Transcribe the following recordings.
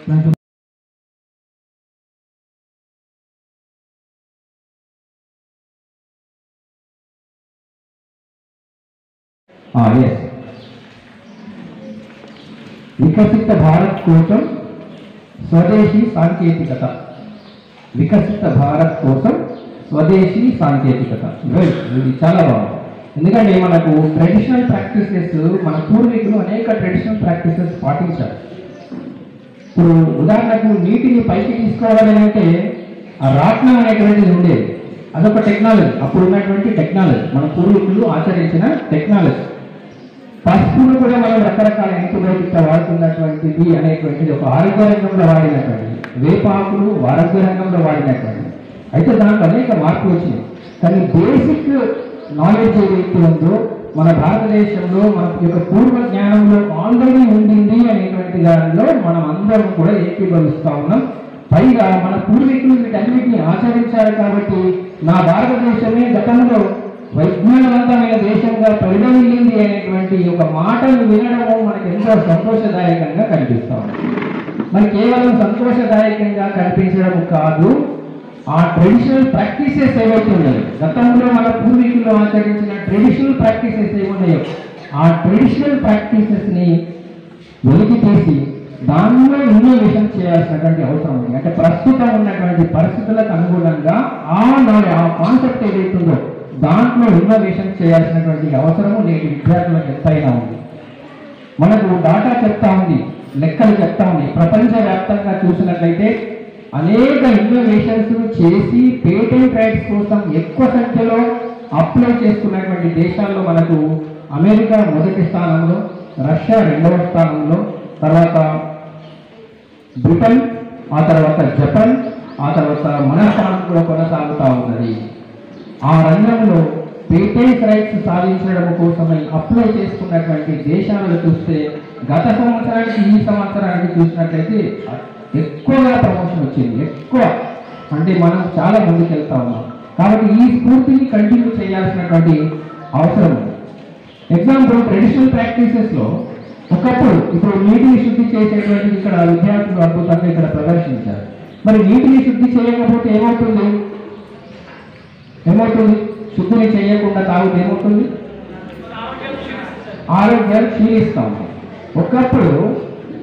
వికసిత భారత్ కోసం స్వదేశీ సాంకేతికత. వికసిత భారత్ కోసం స్వదేశీ సాంకేతికత. ఇది చాలా బాగుంది. ఎందుకంటే మనకు ట్రెడిషనల్ ప్రాక్టీసెస్, మన పూర్వీకులు అనేక ట్రెడిషనల్ ప్రాక్టీసెస్ పాటించారు. ఇప్పుడు ఉదాహరణకు నీటిని పైకి తీసుకోవాలని అంటే ఆ రాట్నం అనేటువంటిది ఉండేది. అదొక టెక్నాలజీ, అప్పుడు ఉన్నటువంటి టెక్నాలజీ, మన పూర్వీకులు ఆచరించిన టెక్నాలజీ. పసుపును కూడా మనం రకరకాల యాంటీబయోటిక్గా వాడుతున్నటువంటిది అనేటువంటిది ఒక ఆరోగ్య రంగంలో వాడినటువంటిది, వేపాకులు ఆరోగ్య రంగంలో వాడినటువంటిది. అయితే దాంట్లో అనేక మార్పులు వచ్చినాయి. కానీ బేసిక్ నాలెడ్జ్ ఏదైతే ఉందో మన భారతదేశంలో మన యొక్క పూర్వ జ్ఞానంలో ఆల్రెడీ ఉండింది అనేటువంటి దానిలో మనం అందరం కూడా ఏకీభవిస్తూ ఉన్నాం. పైగా మన పూర్వీకులు వీటన్నిటిని ఆచరించారు కాబట్టి నా భారతదేశమే గతంలో వైజ్ఞానవంతమైన దేశంగా పరిణమిల్లింది అనేటువంటి ఒక మాటను వినడము మనకు ఎంతో సంతోషదాయకంగా కనిపిస్తాం. మరి కేవలం సంతోషదాయకంగా కనిపించడం కాదు, ఆ ట్రెడిషనల్ ప్రాక్టీసెస్ ఏవైతే ఉన్నాయో, గతంలో మన పూర్వీకులు ఆచరించిన ట్రెడిషనల్ ప్రాక్టీసెస్ ఏమున్నాయో ఆ ట్రెడిషనల్ ప్రాక్టీసెస్ని వెలికి తీసి దానిలో ఇన్నోవేషన్ చేయాల్సినటువంటి అవసరం ఉంది. అంటే ప్రస్తుతం ఉన్నటువంటి పరిస్థితులకు అనుగుణంగా ఆ కాన్సెప్ట్ ఏదైతుందో దాంట్లో ఇన్నోవేషన్ చేయాల్సినటువంటి అవసరము నేటి విద్యార్థులకు ఎంతైనా ఉంది. మనకు డాటా చెప్తా ఉంది, లెక్కలు చెప్తా ఉంది. ప్రపంచవ్యాప్తంగా చూసినట్లయితే అనేక ఇన్నోవేషన్స్ చేసి పేటెంట్ రైట్స్ కోసం ఎక్కువ సంఖ్యలో అప్లై చేసుకున్నటువంటి దేశాల్లో మనకు అమెరికా మొదటి స్థానంలో, రష్యా రెండవ స్థానంలో, తర్వాత బ్రిటన్, ఆ తర్వాత జపాన్, ఆ తర్వాత మన స్థానం కూడా కొనసాగుతూ ఉన్నది. ఆ రంగంలో పేటెంట్ రైట్స్ సాధించడం కోసమై అప్లై చేసుకున్నటువంటి దేశాలను చూస్తే గత సంవత్సరానికి ఈ సంవత్సరానికి చూసినట్లయితే ఎక్కువగా ప్రమోషన్ వచ్చింది. ఎక్కువ అంటే మనం చాలా ముందుకు వెళ్తా ఉన్నాం. కాబట్టి ఈ స్ఫూర్తిని కంటిన్యూ చేయాల్సినటువంటి అవసరం ఉంది. ఎగ్జాంపుల్ ట్రెడిషనల్ ప్రాక్టీసెస్లో ఒకప్పుడు ఇప్పుడు నీటిని శుద్ధి చేసేటువంటి ఇక్కడ విద్యార్థులు అద్భుతంగా ఇక్కడ ప్రదర్శించారు. మరి నీటిని శుద్ధి చేయకపోతే ఏమవుతుంది? శుద్ధిని చేయకుండా తాగితే ఏమవుతుంది? ఆరోగ్యం క్షీణిస్తాం. ఒకప్పుడు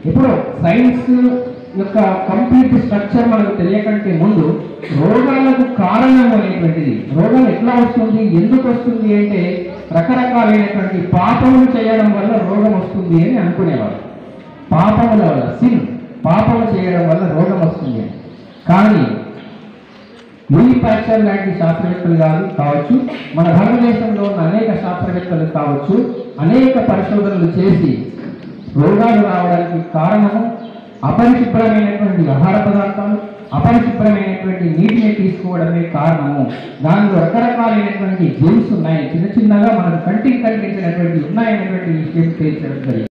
ఇప్పుడు సైన్స్ యొక్క కంప్లీట్ స్ట్రక్చర్ మనకు తెలియకంటే ముందు రోగాలకు కారణం అనేటువంటిది, రోగం ఎట్లా వస్తుంది, ఎందుకు వస్తుంది అంటే రకరకాలైనటువంటి పాపములు చేయడం వల్ల రోగం వస్తుంది అని అనుకునేవారు. పాపముల వల్ల, పాపములు చేయడం వల్ల రోగం వస్తుంది అని. కానీ లూయి పాశ్చర్ లాంటి శాస్త్రవేత్తలు కావచ్చు, మన భారతదేశంలో ఉన్న అనేక శాస్త్రవేత్తలు కావచ్చు, అనేక పరిశోధనలు చేసి రోగాలు రావడానికి కారణము అపరిశుభ్రమైనటువంటి ఆహార పదార్థాలు, అపరిశుభ్రమైనటువంటి నీటిని తీసుకోవడమే కారణము. దానిలో రకరకాలైనటువంటి జెమ్స్ ఉన్నాయి, చిన్న చిన్నగా మనకు కంటికి కనిపించినటువంటి ఉన్నాయనేటువంటి విషయం తెలియడం జరిగింది.